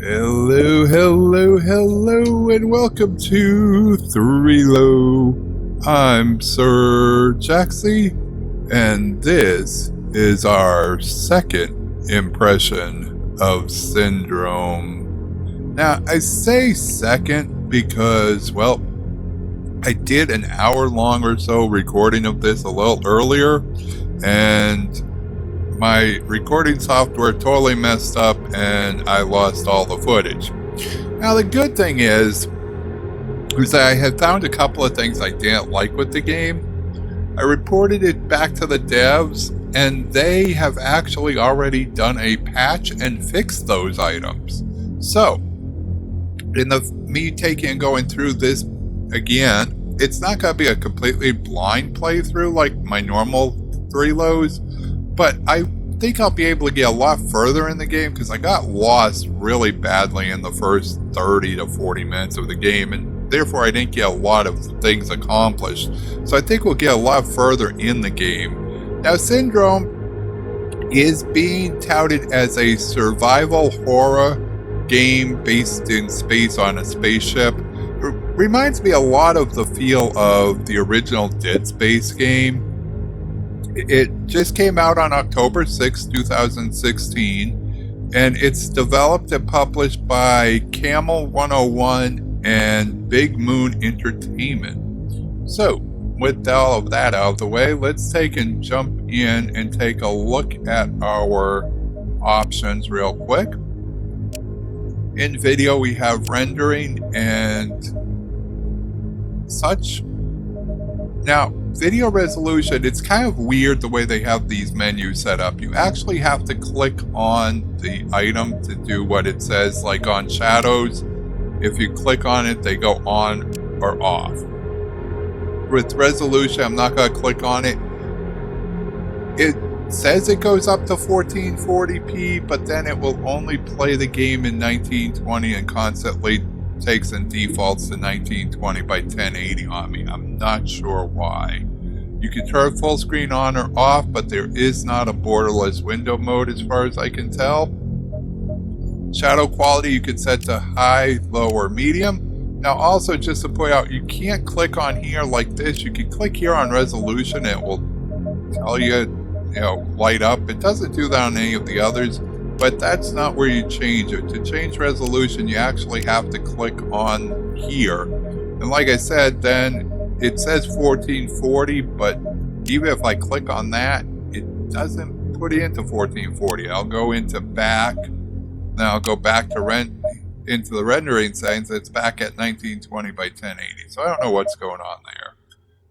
Hello, hello, hello, and welcome to Three Low. I'm Sir Jaxxy, and this is our second impression of Syndrome. Now, I say second because, well, I did an hour-long or so recording of this a little earlier, and my recording software totally messed up and I lost all the footage. Now, the good thing is that I had found a couple of things I didn't like with the game. I reported it back to the devs, and they have actually already done a patch and fixed those items. So, in me taking and going through this again, it's not going to be a completely blind playthrough like my normal Three Lows, but I think I'll be able to get a lot further in the game because I got lost really badly in the first 30 to 40 minutes of the game, and therefore I didn't get a lot of things accomplished. So I think we'll get a lot further in the game. Now, Syndrome is being touted as a survival horror game based in space on a spaceship. It reminds me a lot of the feel of the original Dead Space game. It just came out on October 6, 2016, and it's developed and published by Camel 101 and Big Moon Entertainment. So, with all of that out of the way, let's take and jump in and take a look at our options real quick. In video, we have rendering and such. Now, video resolution, it's kind of weird the way they have these menus set up. You actually have to click on the item to do what it says, like on shadows. If you click on it, they go on or off. With resolution, I'm not going to click on it. It says it goes up to 1440p, but then it will only play the game in 1920 and constantly takes and defaults to 1920 by 1080 on me. I'm not sure why. You can turn full screen on or off, but there is not a borderless window mode as far as I can tell. Shadow quality you can set to high, low, or medium. Now also, just to point out, you can't click on here like this. You can click here on resolution and it will tell you, light up. It doesn't do that on any of the others. But that's not where you change it. To change resolution, you actually have to click on here. And like I said, then it says 1440, but even if I click on that, it doesn't put it into 1440. I'll go into back. Now I'll go back to into the rendering settings. It's back at 1920 by 1080. So I don't know what's going on there.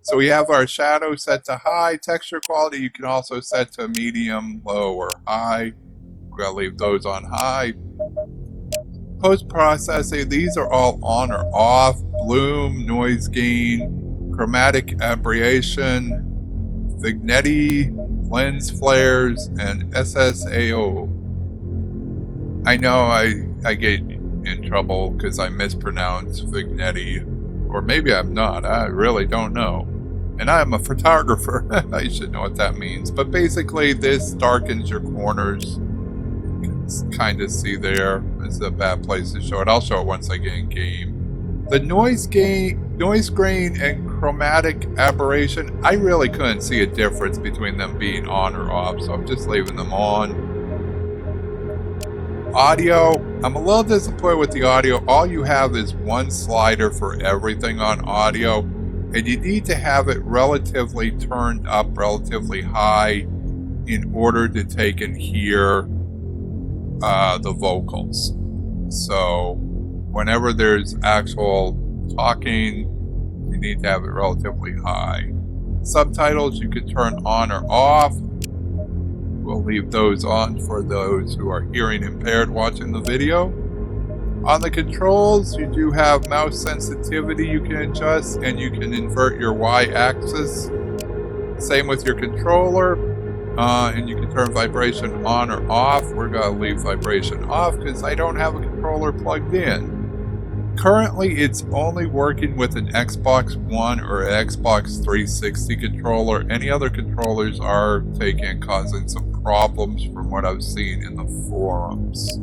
So we have our shadow set to high. Texture quality you can also set to medium, low, or high. I'll leave those on high. Post-processing, these are all on or off. Bloom, noise gain, chromatic aberration, vignette, lens flares, and SSAO. I know I get in trouble because I mispronounce vignette, or maybe I'm not. I really don't know. And I'm a photographer. I should know what that means. But basically, this darkens your corners. Kind of see there. It's a bad place to show it. I'll show it once I get in game. The noise grain, and chromatic aberration, I really couldn't see a difference between them being on or off, so I'm just leaving them on. Audio, I'm a little disappointed with the audio. All you have is one slider for everything on audio, and you need to have it relatively turned up, relatively high, in order to take and hear the vocals. So whenever there's actual talking, you need to have it relatively high. Subtitles you can turn on or off. We'll leave those on for those who are hearing impaired watching the video. On the controls, you do have mouse sensitivity you can adjust, and you can invert your Y-axis. Same with your controller. And you can turn vibration on or off. We're going to leave vibration off because I don't have a controller plugged in. Currently, it's only working with an Xbox One or Xbox 360 controller. Any other controllers are causing some problems from what I've seen in the forums.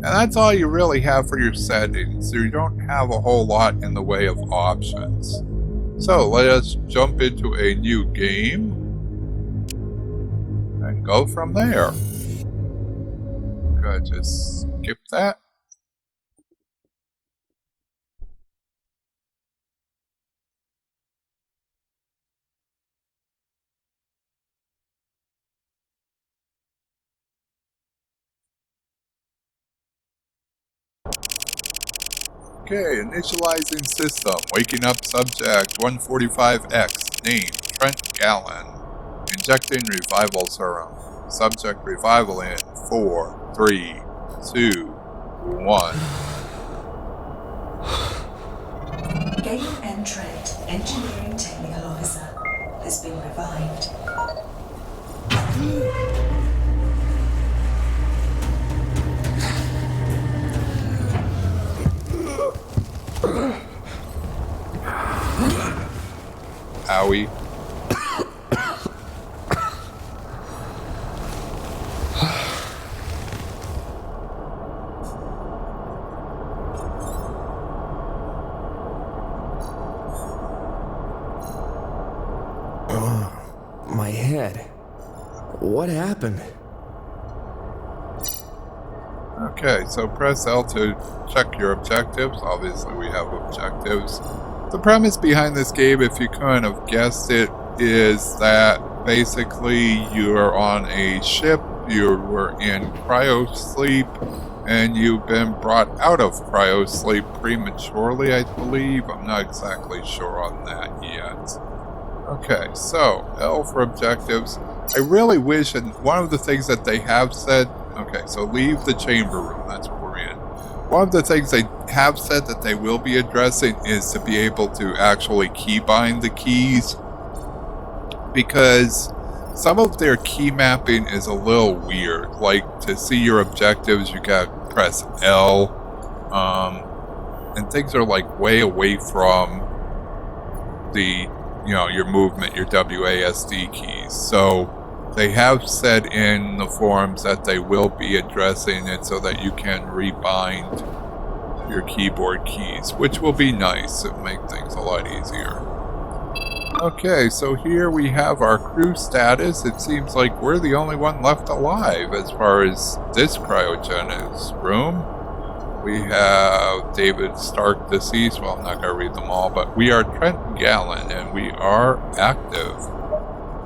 And that's all you really have for your settings. So you don't have a whole lot in the way of options. So let us jump into a new game and go from there. Could I just skip that? Okay, initializing system. Waking up subject 145X. Name Trent Gallen. Injecting revival serum. Subject revival in 4, 3, 2, 1. Galen N. Trent, Engineering Technical Officer, has been revived. Owie. My head. What happened? Okay, so press L to check your objectives. Obviously, we have objectives. The premise behind this game, if you kind of guessed it, is that basically you're on a ship, you were in cryosleep, and you've been brought out of cryosleep prematurely, I believe. I'm not exactly sure on that yet. Okay, so L for objectives. I really wish, and one of the things that they have said, okay, so leave the chamber room, that's what we're in. One of the things they have said that they will be addressing is to be able to actually keybind the keys, because some of their key mapping is a little weird. Like, to see your objectives, you gotta press L, and things are like way away from the, you know, your movement, your WASD keys. So they have said in the forums that they will be addressing it so that you can rebind your keyboard keys, which will be nice. It'll make things a lot easier. Okay, so here we have our crew status. It seems like we're the only one left alive as far as this cryogenics room. We have David Stark deceased. Well, I'm not going to read them all, but we are Trent Gallen, and we are active.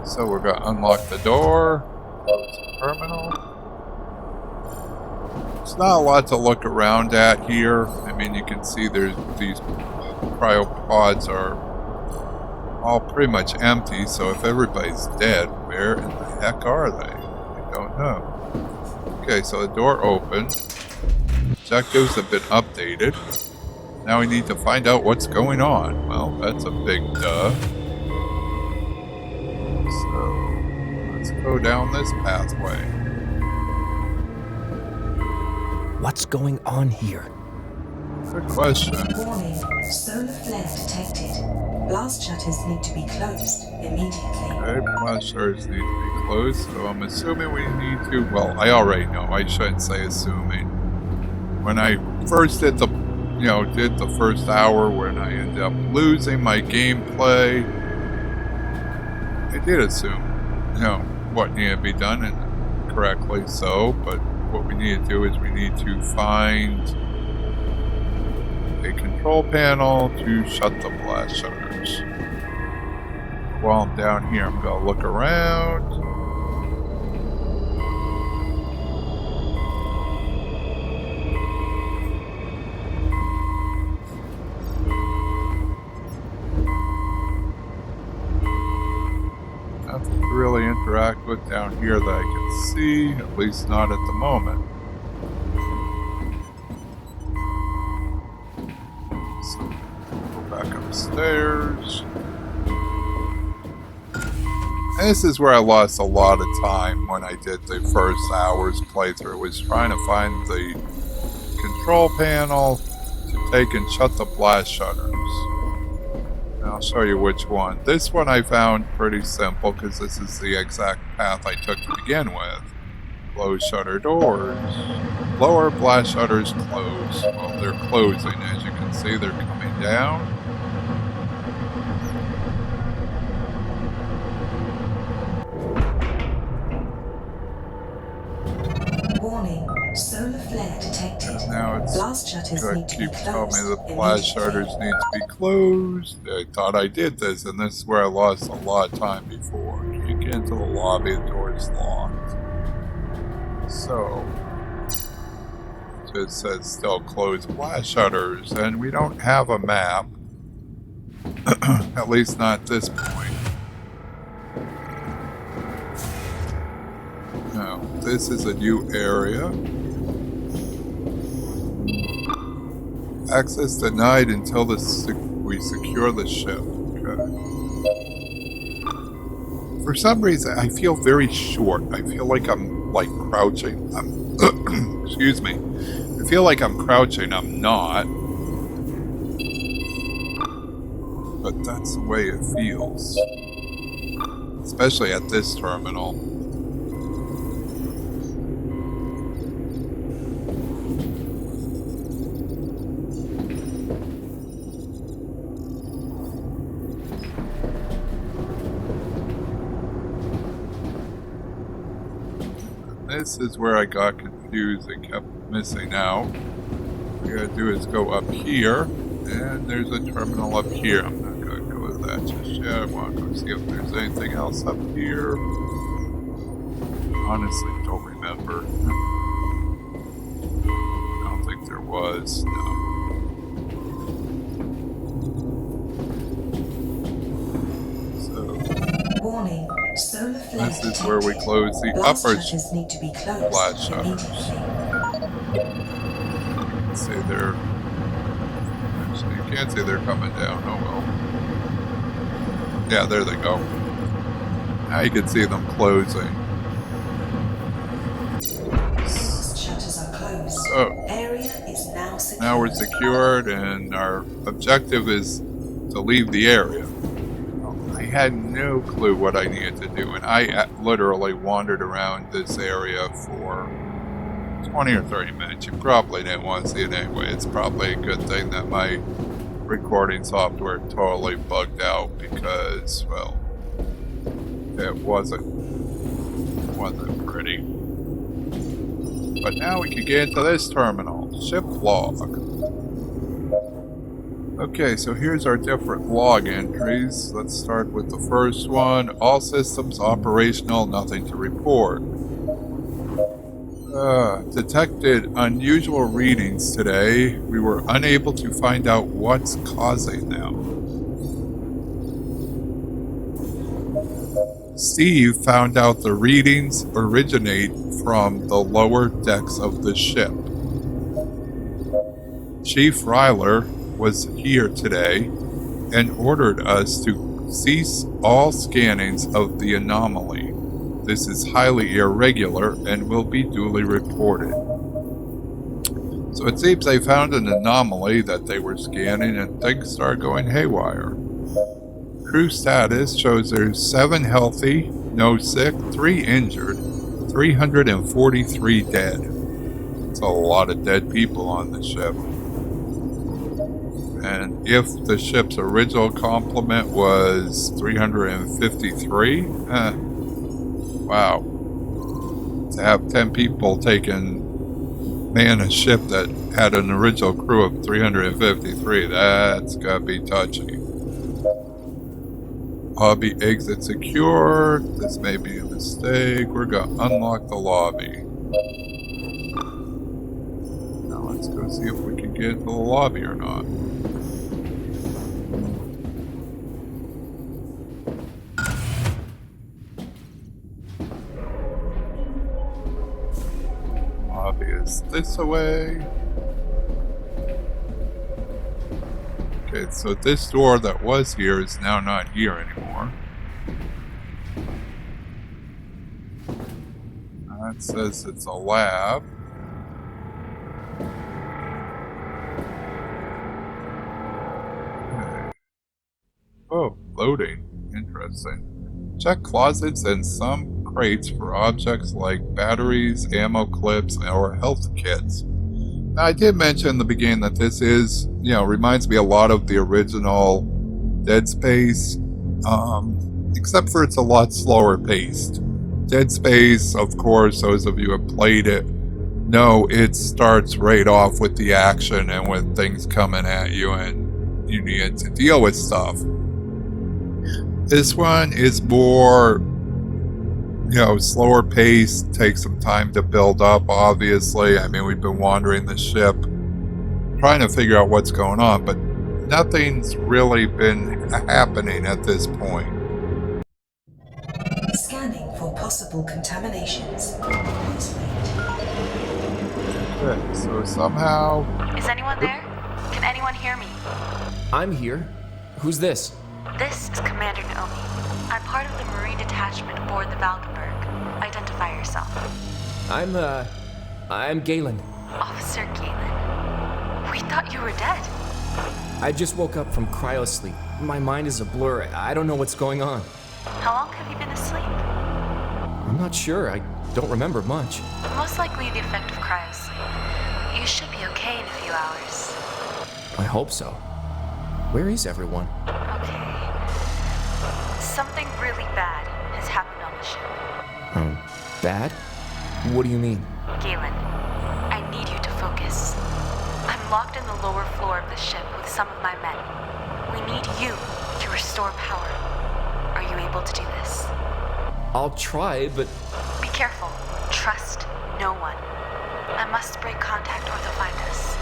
So we're going to unlock the door, close the terminal. There's not a lot to look around at here. I mean, you can see there's these cryopods are all pretty much empty, so if everybody's dead, where in the heck are they? I don't know. Okay, so the door opened. Objectives have been updated. Now we need to find out what's going on. Well, that's a big duh. So, let's go down this pathway. What's going on here? Good question. Warning, solar flare detected. Blast shutters need to be closed immediately. Okay, blast shutters need to be closed, so I'm assuming we need to, well, I already know, I shouldn't say assuming. When I first did the, did the first hour when I ended up losing my gameplay, I did assume, what needed to be done, and correctly so, but what we need to do is we need to find a control panel to shut the blast shutters. While I'm down here, I'm going to look around. Nothing to really interact with down here that I can see, at least not at the moment. So, go back upstairs. And this is where I lost a lot of time when I did the first hour's playthrough, was trying to find the control panel to take and shut the blast shutters. And I'll show you which one. This one I found pretty simple because this is the exact path I took to begin with. Close shutter doors. Lower blast shutters close. Well, they're closing. As you can see, they're coming down. Warning, solar flare detected. And now it's Blast shutters gonna need to be keep telling me closed the blast immediately. shutters need to be closed. I thought I did this, and this is where I lost a lot of time before. Can't get into the lobby, the door's locked. So, it just says still closed blast shutters, and we don't have a map. At least not at this point. No, this is a new area. Access denied until we secure the ship. Okay. For some reason, I feel very short. I feel like I'm like crouching. Excuse me. I feel like I'm crouching. I'm not. But that's the way it feels. Especially at this terminal. This is where I got confused and kept missing out. What we gotta do is go up here, and there's a terminal up here. I'm not gonna go with that just yet. I want to go see if there's anything else up here. Honestly, don't remember. I don't think there was. No. Warning, solar flare This is detected. where we close the Blast upper shutters need to be closed blast shutters. immediately. See, they're... Actually, you can't see they're coming down. Oh well. Yeah, there they go. Now you can see them closing. Blast shutters are closed. So, Area is now secure. now we're secured, and our objective is to leave the area. I had no clue what I needed to do, and I literally wandered around this area for 20 or 30 minutes. You probably didn't want to see it anyway. It's probably a good thing that my recording software totally bugged out because, well, it wasn't pretty. But now we can get into this terminal. Ship log. Okay, so here's our different log entries. Let's start with the first one. All systems operational, nothing to report. Detected unusual readings today. We were unable to find out what's causing them. Steve found out the readings originate from the lower decks of the ship. Chief Ryler was here today and ordered us to cease all scannings of the anomaly. This is highly irregular and will be duly reported. So it seems they found an anomaly that they were scanning and things started going haywire. Crew status shows there's 7 healthy, no sick, 3 injured, 343 dead. It's a lot of dead people on the ship. And if the ship's original complement was 353, wow. To have 10 people man a ship that had an original crew of 353, that's gotta be touchy. Lobby exit secured. This may be a mistake. We're gonna unlock the lobby. Now let's go see if we can get into the lobby or not. Lobby is this way. Okay, so this door that was here is now not here anymore. That says it's a lab. Okay. Oh, loading. Interesting. Check closets and some crates for objects like batteries, ammo clips, or health kits. Now, I did mention in the beginning that this is, reminds me a lot of the original Dead Space, except for it's a lot slower paced. Dead Space, of course, those of you who have played it, know it starts right off with the action and with things coming at you and you need to deal with stuff. This one is more, slower paced, takes some time to build up, obviously. I mean, we've been wandering the ship, trying to figure out what's going on, but nothing's really been happening at this point. Scanning for possible contaminations. Please wait. Okay, so somehow... Is anyone there? Can anyone hear me? I'm here. Who's this? This is Commander Naomi. I'm part of the Marine detachment aboard the Valkenburg. Identify yourself. I'm Galen. Officer Galen. We thought you were dead. I just woke up from cryosleep. My mind is a blur. I don't know what's going on. How long have you been asleep? I'm not sure. I don't remember much. Most likely the effect of cryosleep. You should be okay in a few hours. I hope so. Where is everyone? Okay. Something really bad has happened on the ship. Bad? What do you mean? Galen, I need you to focus. I'm locked in the lower floor of the ship with some of my men. We need you to restore power. Are you able to do this? I'll try, but... Be careful. Trust no one. I must break contact or they'll find us.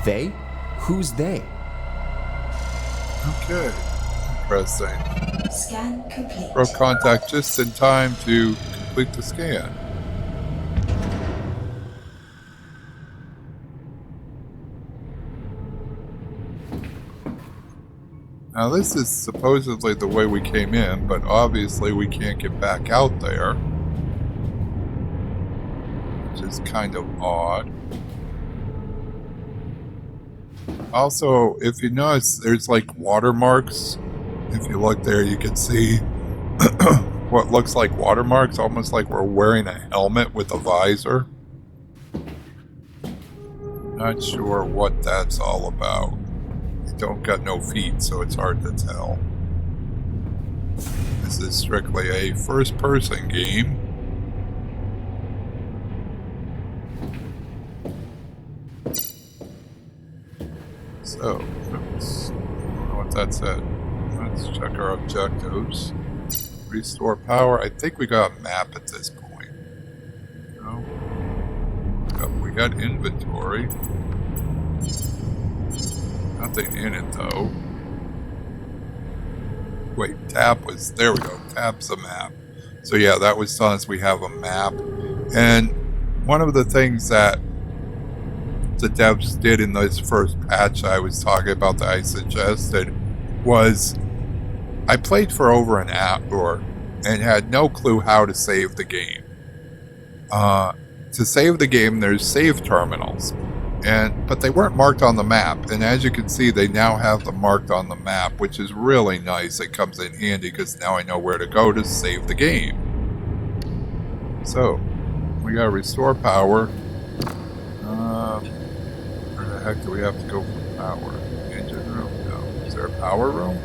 They? Who's they? Okay. Interesting. Scan complete. Broke contact just in time to complete the scan. Now this is supposedly the way we came in, but obviously we can't get back out there. Which is kind of odd. Also, if you notice, there's like watermarks. If you look there, you can see what looks like watermarks, almost like we're wearing a helmet with a visor. Not sure what that's all about. I don't got no feet, so it's hard to tell. This is strictly a first-person game. So, oops, I don't know what that said. Let's check our objectives. Restore power. I think we got a map at this point. No. We got inventory. Nothing in it though. Wait, tab was... There we go. Tab's the map. So yeah, that was telling us we have a map. And one of the things that the devs did in this first patch I was talking about that I suggested was I played for over an hour and had no clue how to save the game. To save the game, there's save terminals, but they weren't marked on the map. And as you can see, they now have them marked on the map, which is really nice. It comes in handy because now I know where to go to save the game. So, we gotta restore power. Where the heck do we have to go for power? Engine room? No. Is there a power room?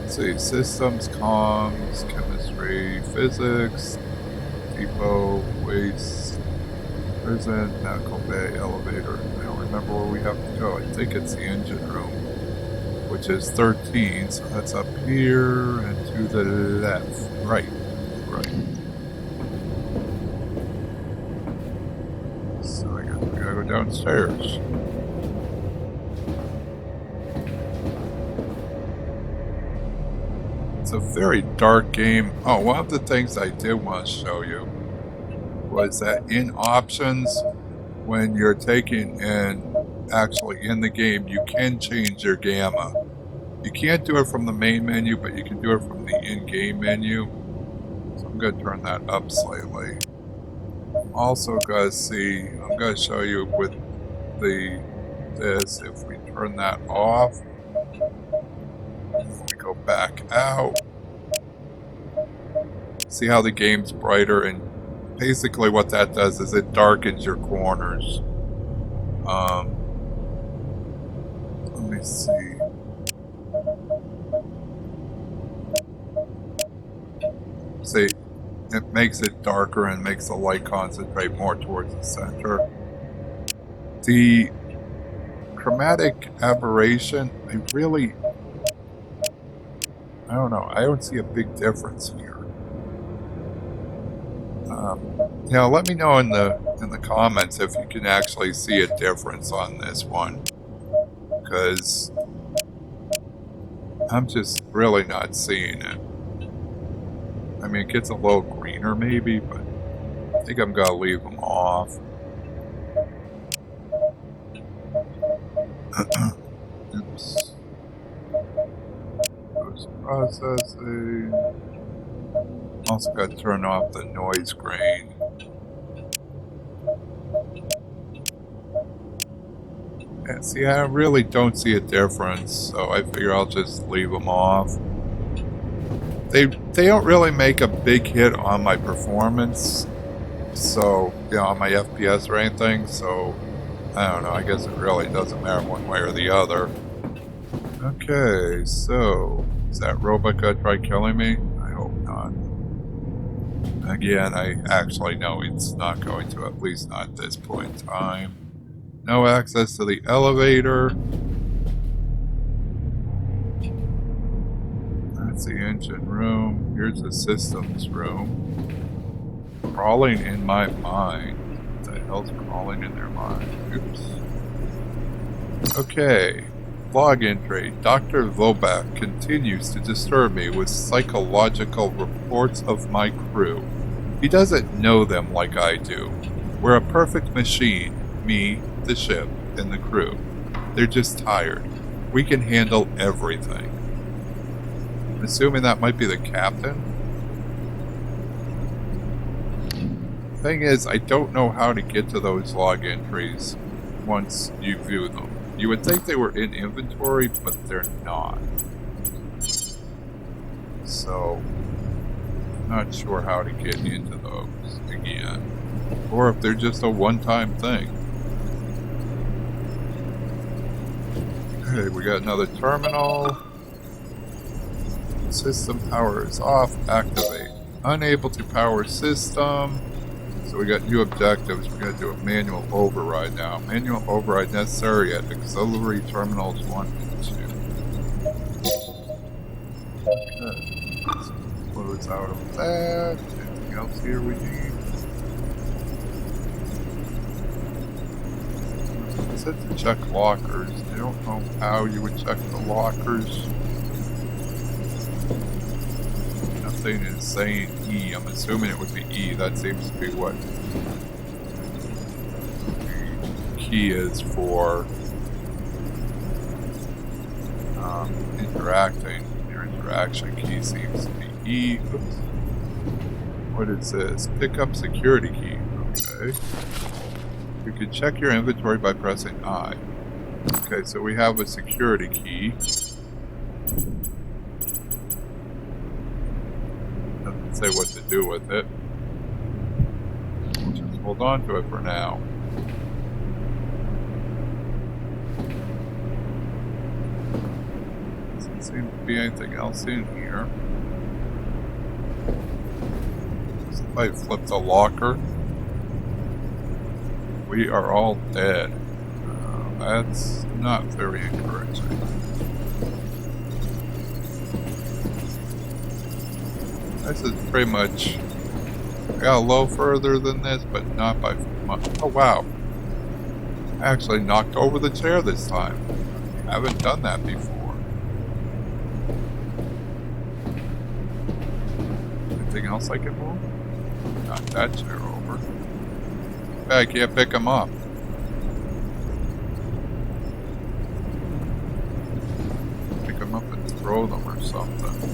Let's see. Systems, comms, chemistry, physics, depot, waste, prison, medical bay, elevator. I don't remember where we have to go. I think it's the engine room, which is 13. So that's up here and to the left. Right. So I guess we gotta go downstairs. It's a very dark game. Oh, one of the things I did want to show you was that in options, when you're taking in, actually in the game, you can change your gamma. You can't do it from the main menu, but you can do it from the in-game menu. So I'm going to turn that up slightly. I'm also going to show you with this, if we turn that off, we go back out. See how the game's brighter, and basically what that does is it darkens your corners. Let me see. See, it makes it darker and makes the light concentrate more towards the center. The chromatic aberration, I don't know. I don't see a big difference here. Let me know in the comments if you can actually see a difference on this one, because I'm just really not seeing it. I mean, it gets a little greener maybe, but I think I'm gonna leave them off. Oops. Post-processing. Also got to turn off the noise grain. Yeah, see, I really don't see a difference, so I figure I'll just leave them off. They don't really make a big hit on my performance, so, on my FPS or anything, so, I don't know, I guess it really doesn't matter one way or the other. Okay, so, is that robot gonna try killing me? I hope not. Again, I actually know it's not going to, at least not at this point in time. No access to the elevator. That's the engine room. Here's the systems room. Crawling in my mind. What the hell's crawling in their mind? Oops. Okay. Log entry. Dr. Vobak continues to disturb me with psychological reports of my crew. He doesn't know them like I do. We're a perfect machine. Me, the ship, and the crew. They're just tired. We can handle everything. I'm assuming that might be the captain. Thing is, I don't know how to get to those log entries once you view them. You would think they were in inventory, but they're not. So, not sure how to get into those again. Or if they're just a one-time thing. Okay, we got another terminal. System power is off. Activate. Unable to power system. So we got new objectives. We're going to do a manual override now. Manual override necessary at auxiliary terminals 1 and 2. Okay. Let's close out of that. Anything else here we need? It said to check lockers. I don't know how you would check the lockers. Nothing is saying E. I'm assuming it would be E. That seems to be what the key is for interacting. Your interaction key seems to be E. Oops. What is this? Pick up security key. Okay. You can check your inventory by pressing I. Okay, so we have a security key. Doesn't say what to do with it. We'll just hold on to it for now. Doesn't seem to be anything else in here. Somebody flipped a locker. We are all dead. That's not very encouraging. This is pretty much... I got a little further than this, but not by much. Oh wow. I actually knocked over the chair this time. I haven't done that before. Anything else I can move? Knock that chair over. I can't pick them up. Pick them up and throw them or something.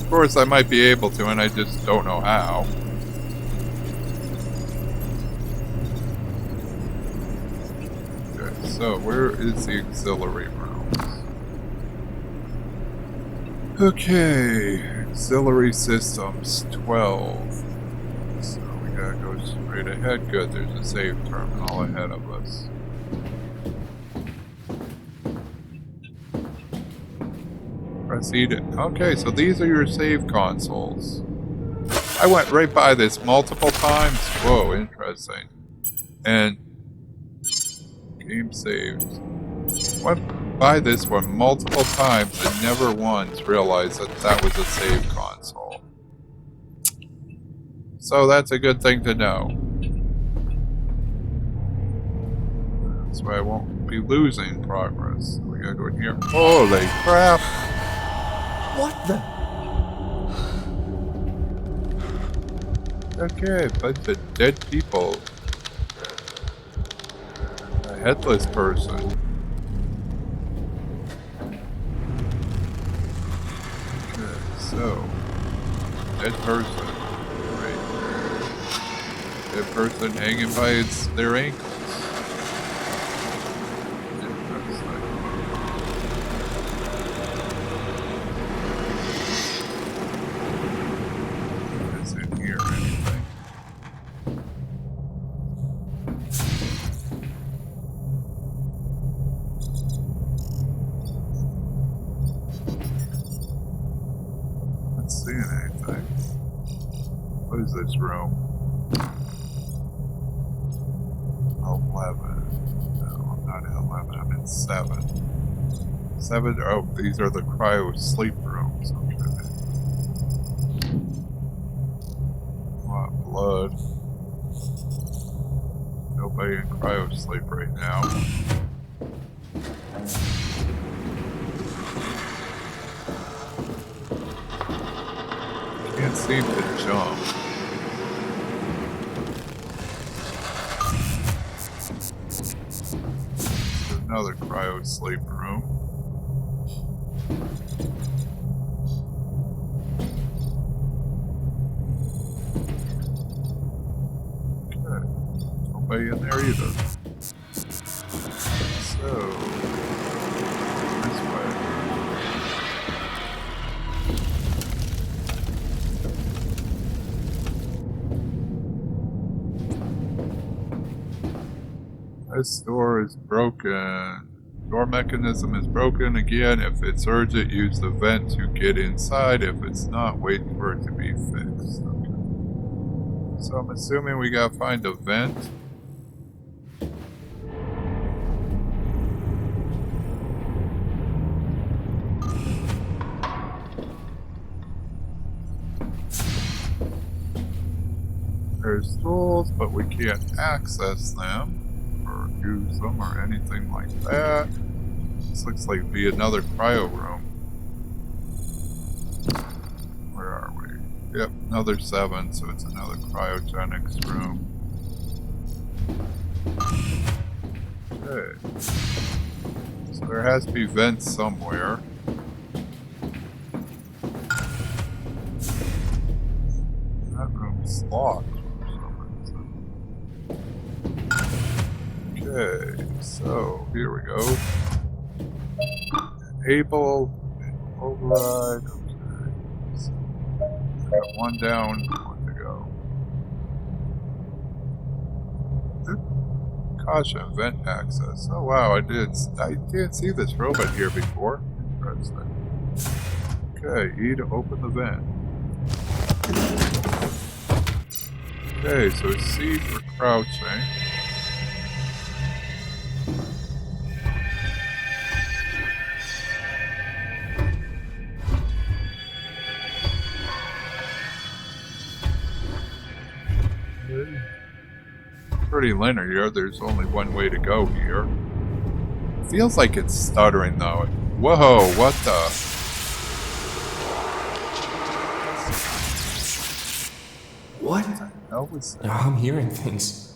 Of course, I might be able to, and I just don't know how. Okay, so where is the auxiliary room? Okay, Auxiliary systems 12. So we gotta go straight ahead. Good, there's a save terminal ahead of us. Proceed. Okay, so these are your save consoles. I went right by this multiple times. Whoa, interesting. And game saved. Went by this one multiple times and never once realized that that was a save console. So that's a good thing to know. That's why I won't be losing progress. We gotta go in here. Holy crap! What the? Okay, a bunch of dead people. A headless person. Okay, so dead person. Right. Dead person hanging by their ankles. Is in here anything? Not seeing anything. What is this room? 11. No, I'm not in 11. I'm in 7. 7. Oh, these are the cryo sleep rooms. Okay. A lot of blood. Nobody in cryo sleep right now. Can't seem to jump. There's another cryo sleep room. Okay. Nobody in there either. So, this way. This door is broken. Door mechanism is broken again. If it's urgent, use the vent to get inside. If it's not, wait for it to be fixed. Okay. So I'm assuming we gotta find a vent. There's tools, but we can't access them. Use them or anything like that. This looks like it'd be another cryo room. Where are we? Yep, another 7, so it's another cryogenics room. Okay. So there has to be vents somewhere. That room's locked. Okay, so here we go. Enable, override. Okay. So got one down, one to go. Caution, vent access. Oh wow, I didn't see this robot here before. Interesting. Okay, E to open the vent. Okay, so C for crouching. Pretty linear here. There's only one way to go here. Feels like it's stuttering though. Whoa, what the? What? The hell was that? I'm hearing things.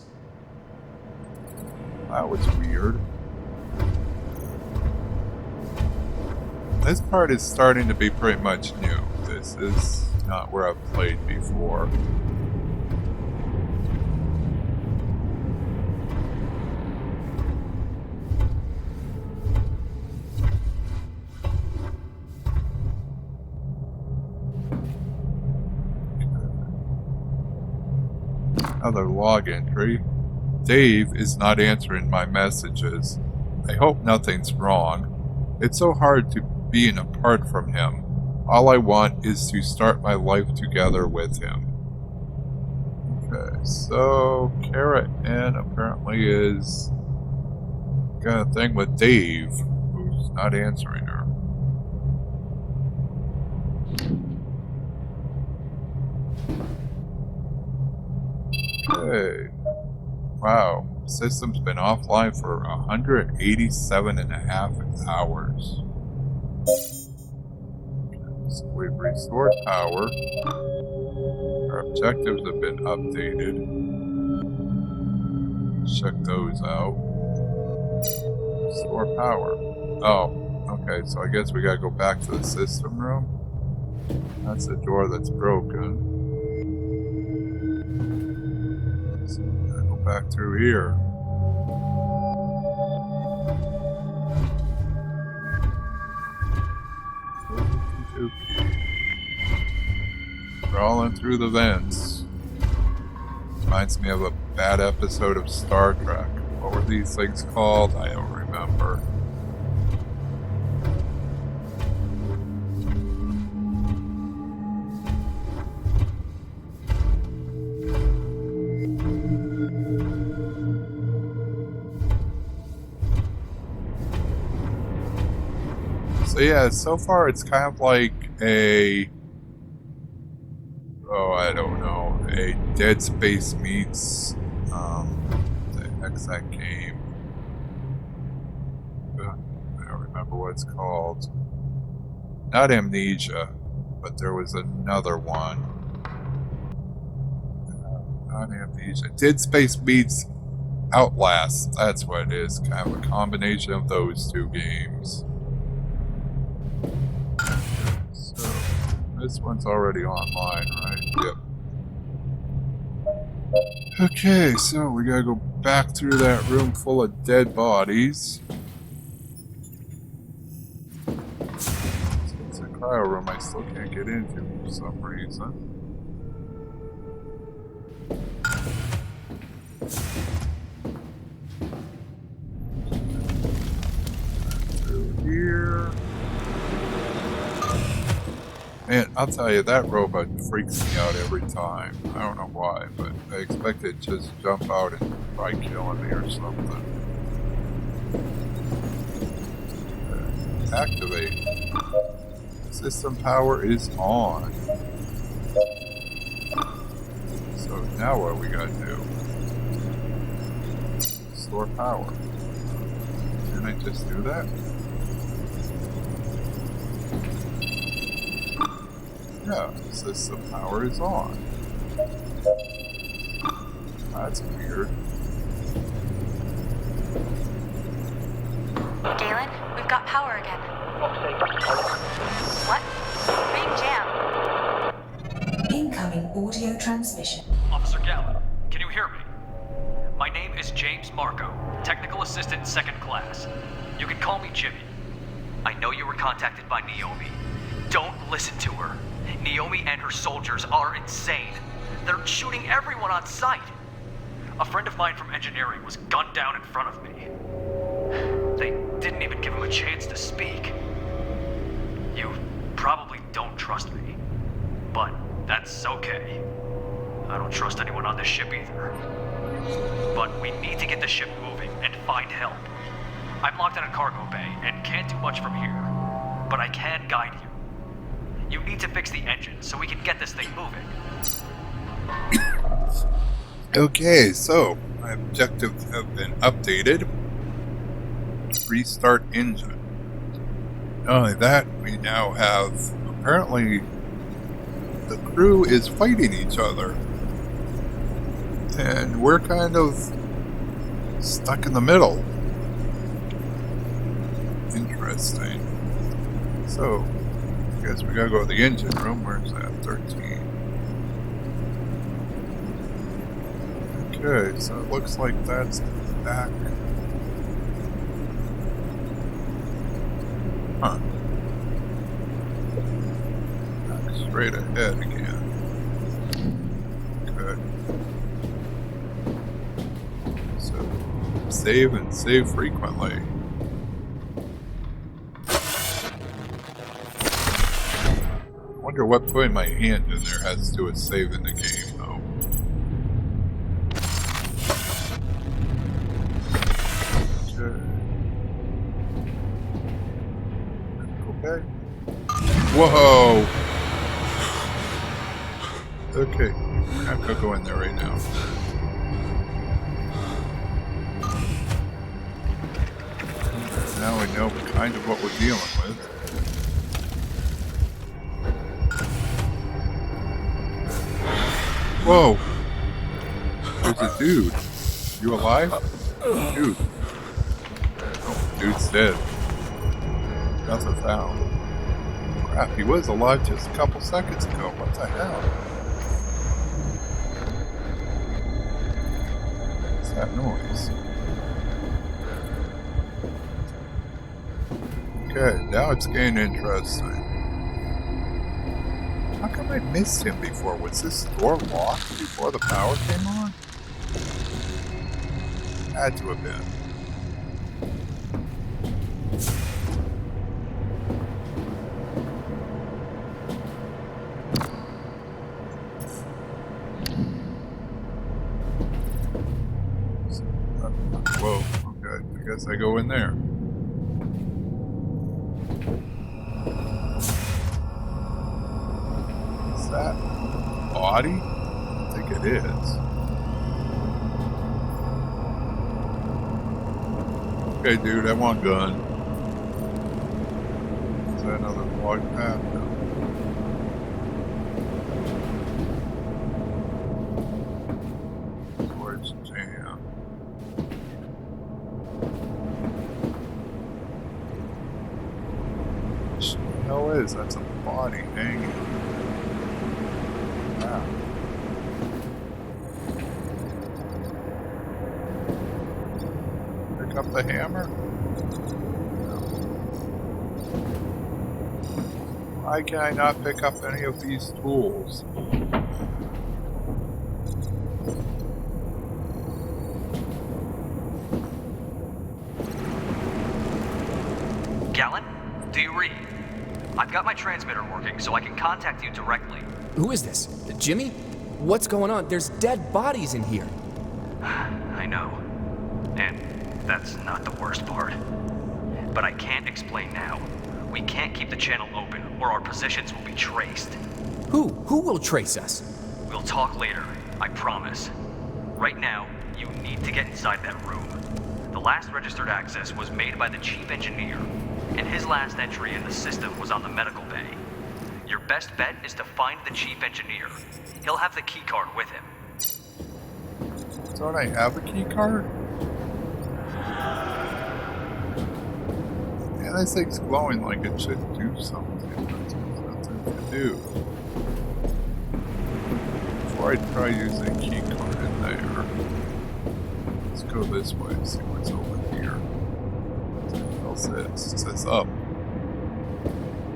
That was weird. This part is starting to be pretty much new. This is not where I've played before. Another log entry. Dave is not answering my messages. I hope nothing's wrong. It's so hard to being apart from him. All I want is to start my life together with him. Okay, so Kara N apparently is got a thing with Dave, who's not answering her. Okay. Wow, system's been offline for 187.5 hours. So we've restored power. Our objectives have been updated. Check those out. Restore power. Oh, okay, so I guess we gotta go back to the system room. That's a door that's broken. So we gotta go back through here. Crawling through the vents. Reminds me of a bad episode of Star Trek. What were these things called? I don't remember. So yeah, so far it's kind of like a... oh, I don't know. A Dead Space meets... the heck's that game? I don't remember what it's called. Not Amnesia, but there was another one. Not Amnesia. Dead Space meets Outlast. That's what it is. Kind of a combination of those two games. So, this one's already online, right? Yep. Okay, so we gotta go back through that room full of dead bodies. So it's a cryo room I still can't get into for some reason. Through here. Man, I'll tell you, that robot freaks me out every time. I don't know why, but I expect it to just jump out and try killing me or something. Activate. System power is on. So now what we gotta do? Store power. Can I just do that? Yeah, system power is on. That's weird. Galen, we've got power again. What? Being jammed. Incoming audio transmission. Officer Galen, can you hear me? My name is James Marco, Technical Assistant 2nd Class. You can call me Jimmy. I know you were contacted by Naomi. Don't listen to her. Naomi and her soldiers are insane. They're shooting everyone on sight. A friend of mine from engineering was gunned down in front of me. They didn't even give him a chance to speak. You probably don't trust me, but that's okay. I don't trust anyone on this ship either. But we need to get the ship moving and find help. I'm locked in a cargo bay and can't do much from here, but I can guide you. You need to fix the engine so we can get this thing moving. Okay, so my objectives have been updated. Restart engine. Not only that, we now have, apparently, the crew is fighting each other. And we're kind of stuck in the middle. Interesting. So, I guess we gotta go to the engine room. Where's that? 13. Okay, so it looks like that's back. Huh. Back straight ahead again. Good. Save and save frequently. I wonder what putting my hand in there has to do with saving the game, though. Okay. Whoa! Okay, I'm gonna go in there right now. Now we know kind of what we're dealing with. Whoa! There's a dude. You alive? Dude. Oh, dude's dead. Nothing found. Crap, he was alive just a couple seconds ago. What the hell? What's that noise? Okay, now it's getting interesting. How come I missed him before? Was this door locked before the power came on? Had to have been. Whoa, okay, I guess I go in there. Is that body? I think it is. Okay, dude, I want a gun. Is that another log path? No. Storage jam. What the hell is? That's a body hanging. Wow. Pick up the hammer? No. Why can I not pick up any of these tools? Gallon, do you read? I've got my transmitter working, so I can contact you directly. Who is this? Jimmy? What's going on? There's dead bodies in here. I know. And that's not the worst part. But I can't explain now. We can't keep the channel open, or our positions will be traced. Who? Who will trace us? We'll talk later, I promise. Right now, you need to get inside that room. The last registered access was made by the chief engineer, and his last entry in the system was on the medical bay. Your best bet is to find the chief engineer. He'll have the keycard with him. Don't I have a key card? Yeah, this thing's glowing like it should do something, but there's nothing to do. Before I try using a key card in there, let's go this way and see what's over here. What else is? It says up.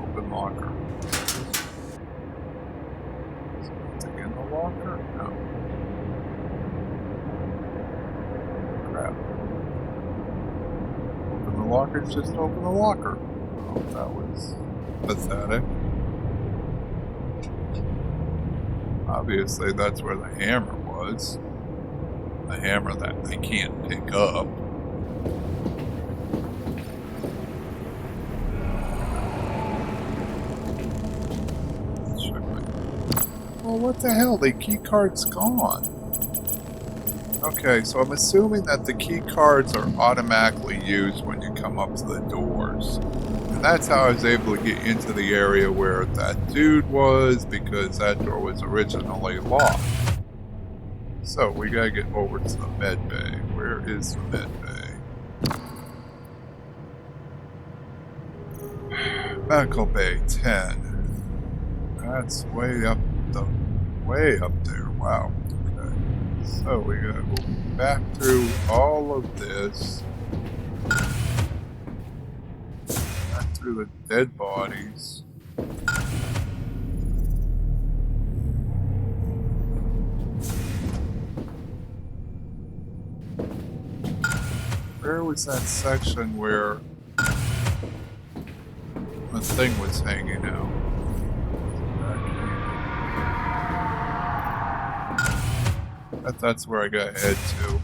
Open locker. Is there anything in the locker? No. Crap. Open the locker, just open the locker. Oh, that was pathetic. Obviously, that's where the hammer was. The hammer that I can't pick up. Well, what the hell? The key card's gone. Okay, so I'm assuming that the key cards are automatically used when you come up to the doors. And that's how I was able to get into the area where that dude was, because that door was originally locked. So we gotta get over to the med bay. Where is the med bay? Medical bay 10. That's way up there. Wow. Okay. So we gotta go back through all of this. Back through the dead bodies. Where was that section where the thing was hanging out? That's where I gotta head to.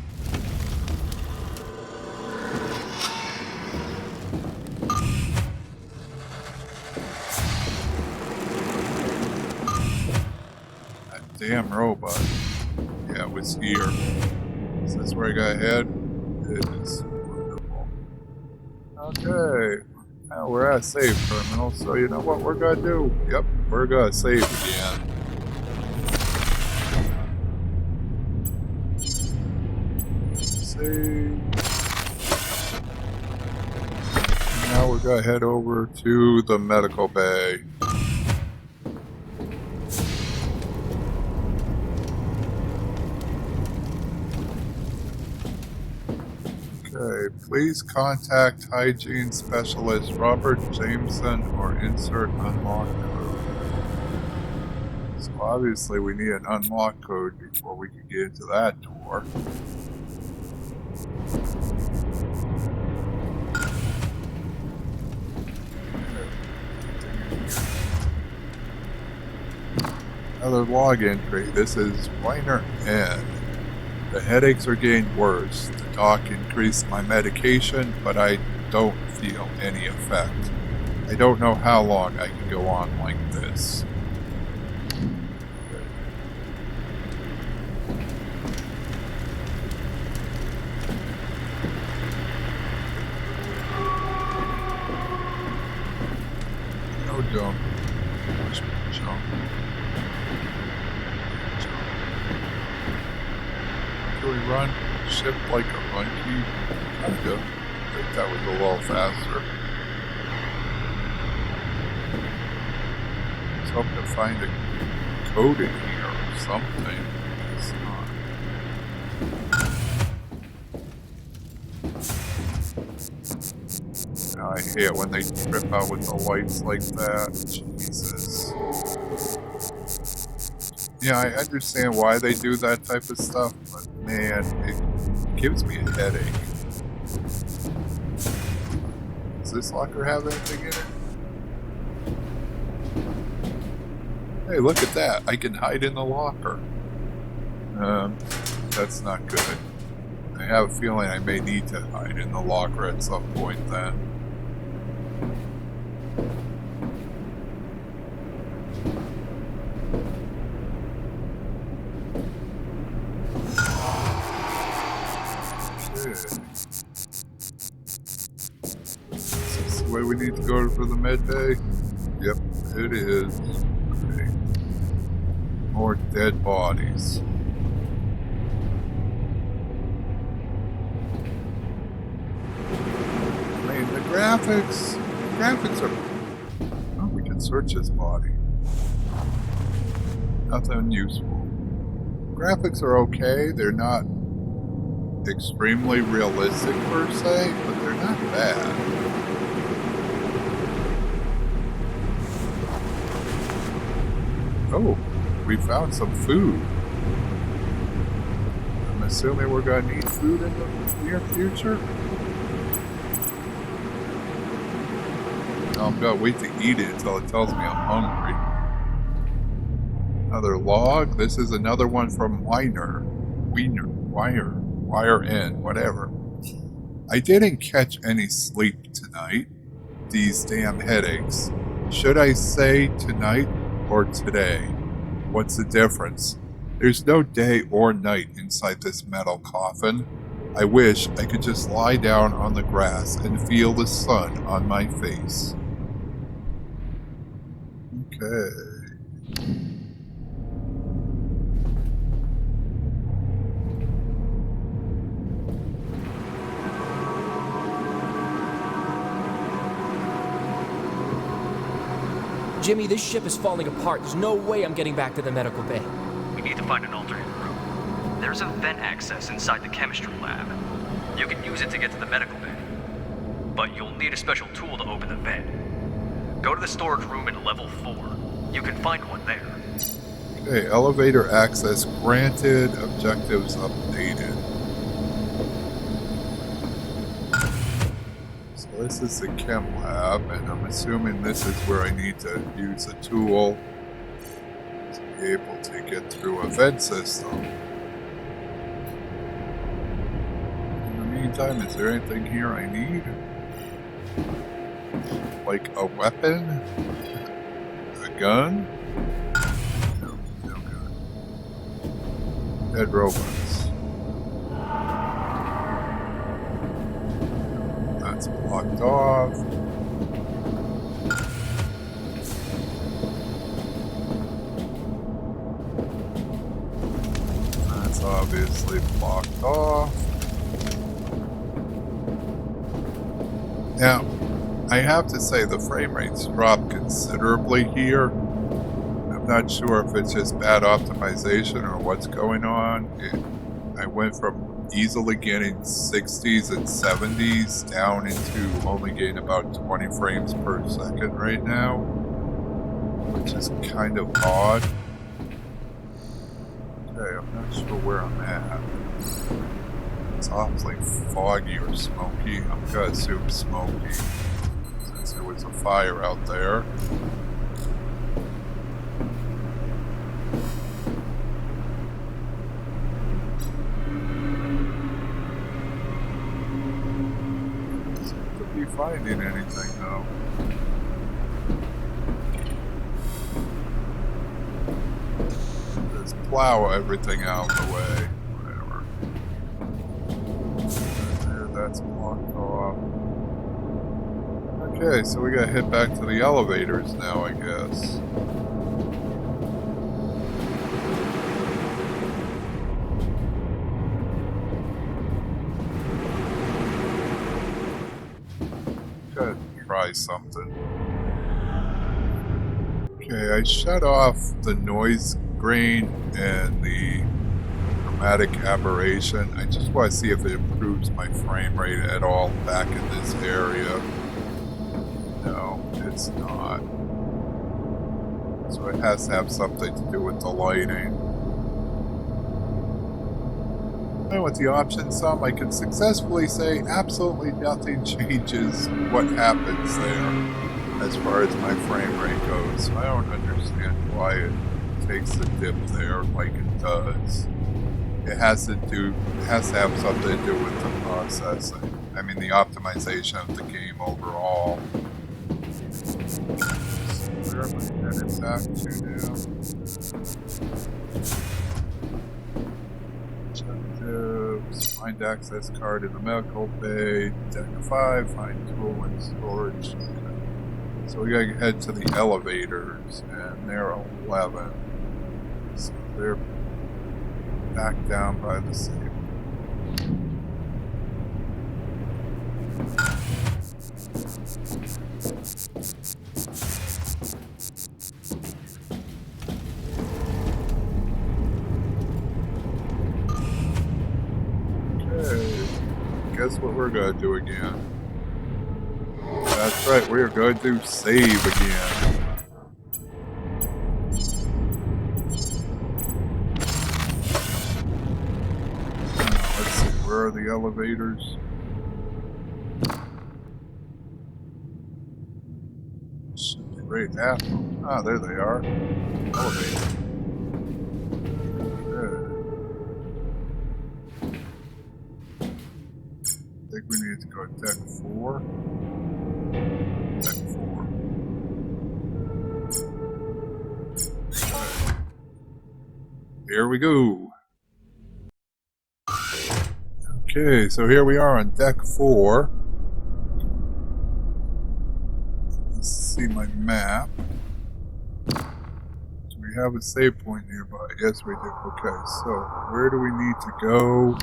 That damn robot. Yeah, it was here. Is this where I gotta head? It is. Wonderful. Okay. Now we're at a save terminal, so you know what we're gonna do? Yep, we're gonna save again. Save. Now we're gonna head over to the medical bay. Okay, please contact hygiene specialist Robert Jameson or insert unlock code. So obviously we need an unlock code before we can get into that door. Another log entry. This is minor N. The headaches are getting worse. The doc increased my medication, but I don't feel any effect. I don't know how long I can go on like this. No jump. Jump. We run ship like a monkey. Kinda. I think that was a little faster. Let's hope to find a code in here or something. It's not. Now I hate when they trip out with the lights like that. Jesus. Yeah, I understand why they do that type of stuff, but man, it gives me a headache. Does this locker have anything in it? Hey, look at that. I can hide in the locker. That's not good. I have a feeling I may need to hide in the locker at some point then. Is this the way we need to go for the med bay? Yep, it is. Okay. More dead bodies. I mean, the graphics are... Oh, we can search his body. Nothing useful. Graphics are okay, they're not extremely realistic per se, but they're not bad. Oh, we found some food. I'm assuming we're gonna need food in the near future. I'm gonna wait to eat it until it tells me I'm hungry. Another log. This is another one from Wire N, whatever. I didn't catch any sleep tonight. These damn headaches. Should I say tonight or today? What's the difference? There's no day or night inside this metal coffin. I wish I could just lie down on the grass and feel the sun on my face. Okay. Jimmy, this ship is falling apart. There's no way I'm getting back to the medical bay. We need to find an alternate route. There's a vent access inside the chemistry lab. You can use it to get to the medical bay. But you'll need a special tool to open the vent. Go to the storage room in level 4. You can find one there. Okay, elevator access granted, objectives updated. This is the chem lab, and I'm assuming this is where I need to use a tool to be able to get through a vent system. In the meantime, is there anything here I need? Like a weapon? A gun? No, no gun. Dead robots. That's blocked off. That's obviously blocked off. Now, I have to say the frame rates dropped considerably here. I'm not sure if it's just bad optimization or what's going on. I went from easily getting 60s and 70s down into only getting about 20 frames per second right now, which is kind of odd. Okay, I'm not sure where I'm at. It's awfully foggy or smoky. I'm gonna assume smoky, since there was a fire out there. Finding anything though. Just plow everything out of the way. Whatever. There, that's blocked off. Okay, so we gotta head back to the elevators now, I guess. Try something. Okay, I shut off the noise grain and the chromatic aberration. I just want to see if it improves my frame rate at all back in this area. No, it's not. So it has to have something to do with the lighting. And with the option sum, I can successfully say absolutely nothing changes what happens there as far as my frame rate goes. So I don't understand why it takes a dip there like it does. It has to have something to do with the processing. I mean the optimization of the game overall. Where am I headed back to now? Find access card in the medical bay. Deck 5, find tool and storage. So we gotta head to the elevators, and they're 11. So they're back down by the same. Guess what we're gonna do again? That's right, we're going to save again. Let's see, where are the elevators? Should be right after. Ah, there they are. Elevator. I think we need to go to deck 4. Deck 4. Okay. Here we go. Okay, so here we are on deck 4. Let's see my map. Do we have a save point nearby? Yes, we do. Okay, so where do we need to go?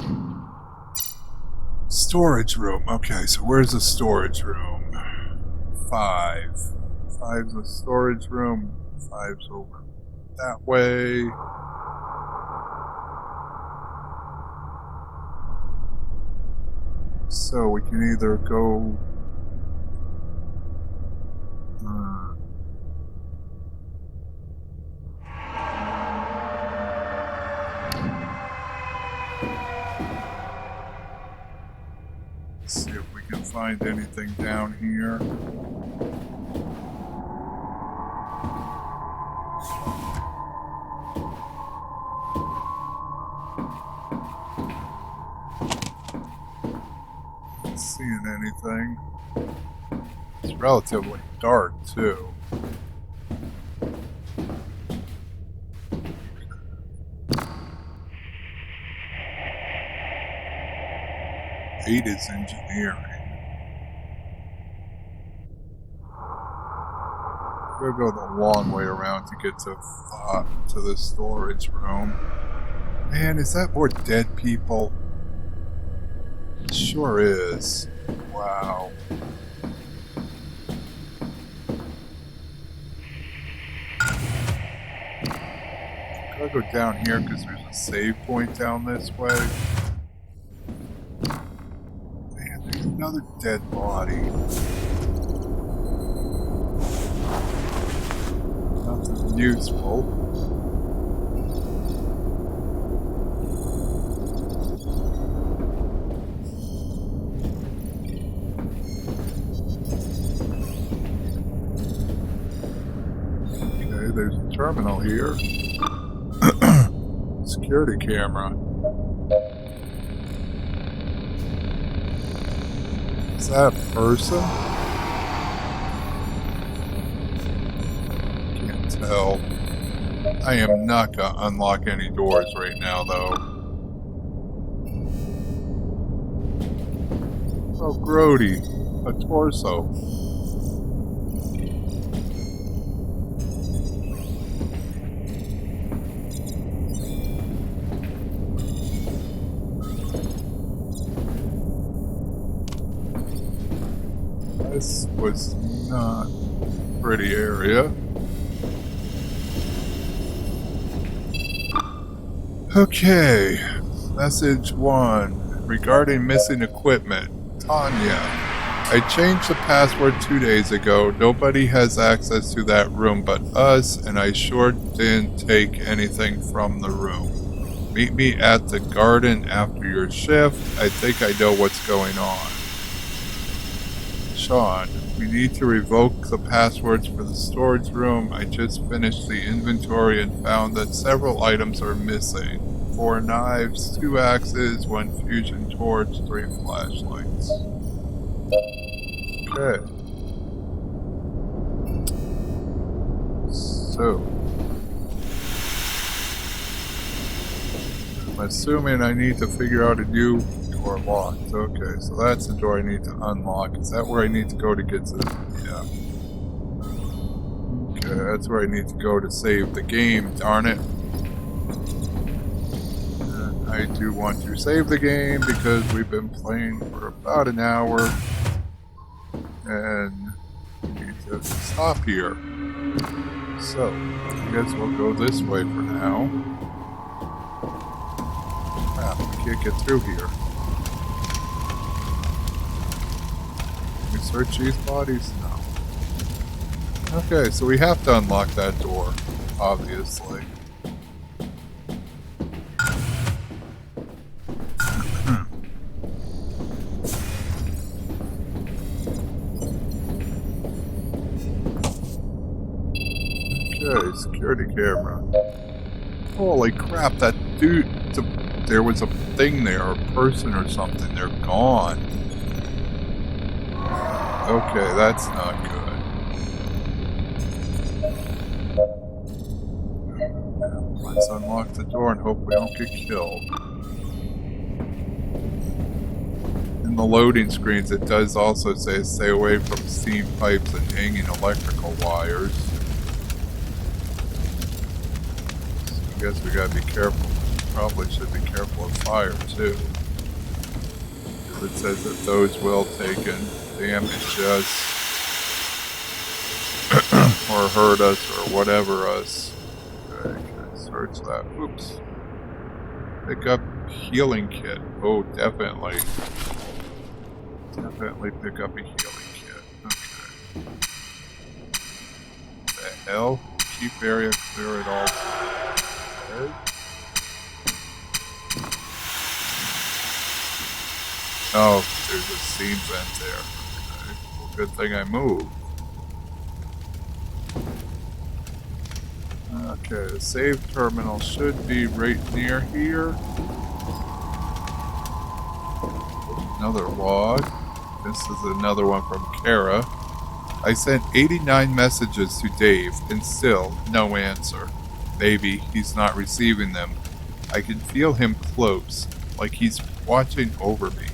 Storage room. Okay, so where's the storage room? 5. 5's the storage room. 5's over that way. So we can either go... Let's see. See if we can find anything down here. Not seeing anything. It's relatively dark too. 8 is engineering. We'll go the long way around to get to the storage room. Man, is that more dead people? It sure is. Wow. Gotta go down here because there's a save point down this way. Man, there's another dead body. Nothing useful. Okay, there's a terminal here. Security camera. Is that a person? Can't tell. I am not gonna unlock any doors right now, though. Oh, Grody. A torso. This was not a pretty area. Okay, message 1. Regarding missing equipment. Tanya, I changed the password 2 days ago. Nobody has access to that room but us, and I sure didn't take anything from the room. Meet me at the garden after your shift. I think I know what's going on. Sean, we need to revoke the passwords for the storage room. I just finished the inventory and found that several items are missing. 4 knives, 2 axes, 1 fusion torch, 3 flashlights. Okay. So. I'm assuming I need to figure out a new door locked. Okay, so that's the door I need to unlock. Is that where I need to go to get to... Yeah. Okay, that's where I need to go to save the game, darn it. And I do want to save the game because we've been playing for about an hour. And we need to stop here. So, I guess we'll go this way for now. Crap, I can't get through here. Can we search these bodies? No. Okay, so we have to unlock that door, obviously. Okay, security camera. Holy crap, that dude, there was a thing there, a person or something, they're gone. Okay, that's not good. Let's unlock the door and hope we don't get killed. In the loading screens, it does also say stay away from steam pipes and hanging electrical wires. I guess we gotta be careful. Probably should be careful of fire too. It says that those will take in damage us or hurt us or whatever us. Okay, can I search that? Oops. Pick up healing kit. Oh, definitely. Definitely pick up a healing kit. Okay. What the hell? Keep area clear at all times. Okay. Oh, there's a steam vent there. Okay. Well, good thing I moved. Okay, the save terminal should be right near here. Another log. This is another one from Kara. I sent 89 messages to Dave and still no answer. Maybe he's not receiving them. I can feel him close, like he's watching over me.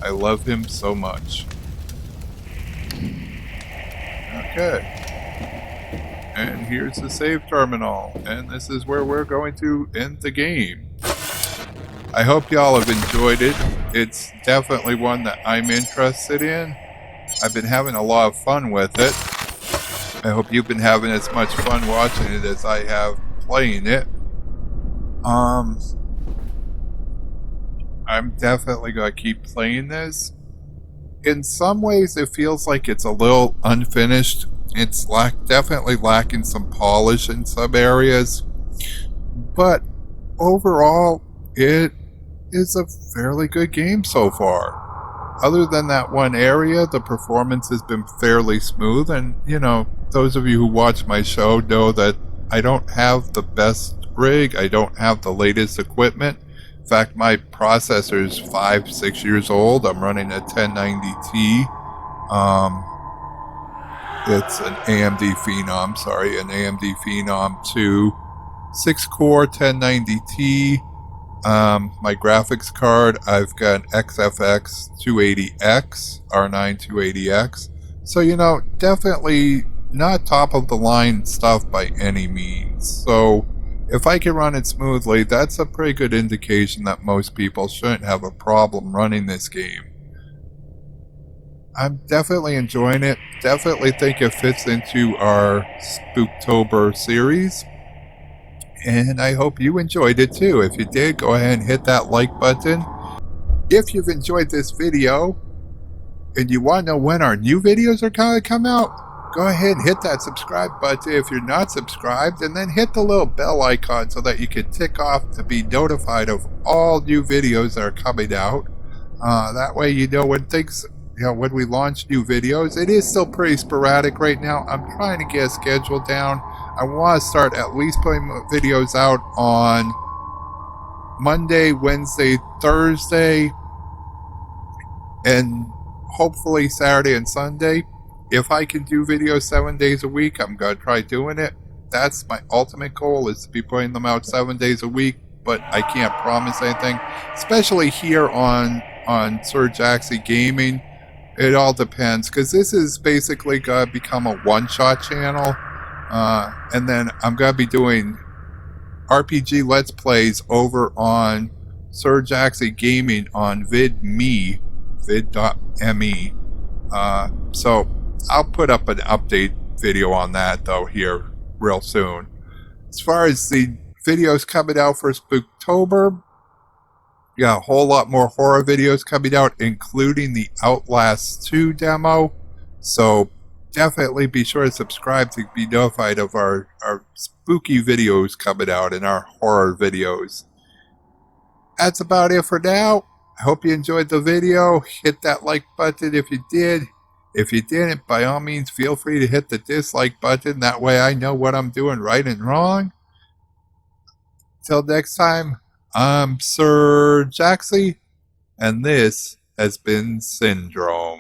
I love him so much. Okay. And here's the save terminal. And this is where we're going to end the game. I hope y'all have enjoyed it. It's definitely one that I'm interested in. I've been having a lot of fun with it. I hope you've been having as much fun watching it as I have playing it. I'm definitely going to keep playing this. In some ways, it feels like it's a little unfinished. It's definitely lacking some polish in some areas. But overall, it is a fairly good game so far. Other than that one area, the performance has been fairly smooth. And, you know, those of you who watch my show know that I don't have the best rig. I don't have the latest equipment. In fact, my processor is 5-6 years old. I'm running a 1090T. It's an AMD Phenom 2. 6-core 1090T. My graphics card, I've got XFX 280X, R9 280X. So, you know, definitely not top of the line stuff by any means. So, if I can run it smoothly, that's a pretty good indication that most people shouldn't have a problem running this game. I'm definitely enjoying it. Definitely think it fits into our Spooktober series. And I hope you enjoyed it too. If you did, go ahead and hit that like button. If you've enjoyed this video and you want to know when our new videos are going to come out, go ahead and hit that subscribe button if you're not subscribed, and then hit the little bell icon so that you can tick off to be notified of all new videos that are coming out. That way you know when when we launch new videos. It is still pretty sporadic right now. I'm trying to get a schedule down. I want to start at least putting videos out on Monday, Wednesday, Thursday, and hopefully Saturday and Sunday. If I can do videos 7 days a week, I'm going to try doing it. That's my ultimate goal, is to be putting them out 7 days a week, but I can't promise anything, especially here on Sir Jaxxy Gaming. It all depends, because this is basically going to become a one-shot channel. And then I'm going to be doing RPG Let's Plays over on Sir Jaxxy Gaming on vid.me. So I'll put up an update video on that, though, here real soon. As far as the videos coming out for Spooktober, yeah, a whole lot more horror videos coming out, including the Outlast 2 demo. So definitely be sure to subscribe to be notified of our spooky videos coming out and our horror videos. That's about it for now. I hope you enjoyed the video. Hit that like button if you did. If you didn't, by all means, feel free to hit the dislike button. That way I know what I'm doing right and wrong. Till next time, I'm Sir Jaxxy, and this has been Syndrome.